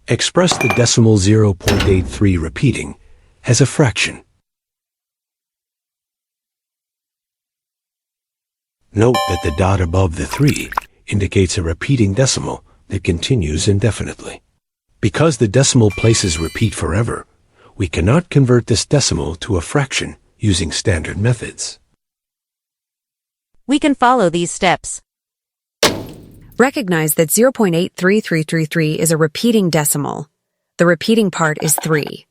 Express the decimal 0.83 repeating as a fraction. Note that the dot above the 3 indicates a repeating decimal that continues indefinitely. Because the decimal places repeat forever, we cannot convert this decimal to a fraction using standard methods. We can follow these steps. Recognize that 0.83333 is a repeating decimal. The repeating part is 3.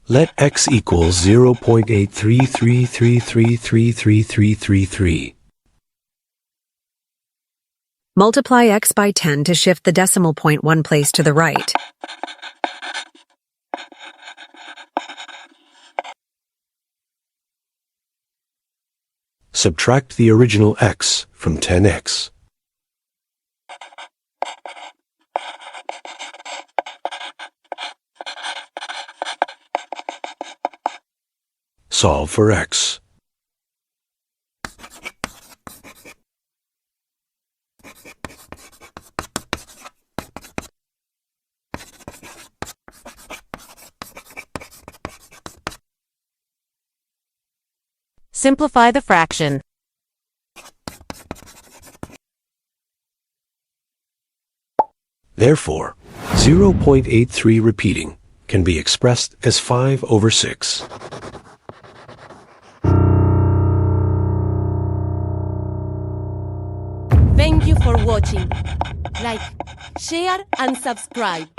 Let x equals 0.83333333333. Multiply x by 10 to shift the decimal point one place to the right. Subtract the original x from 10x. Solve for x. Simplify the fraction. Therefore, 0.83 repeating can be expressed as 5/6. Thank you for watching. Like, share and subscribe.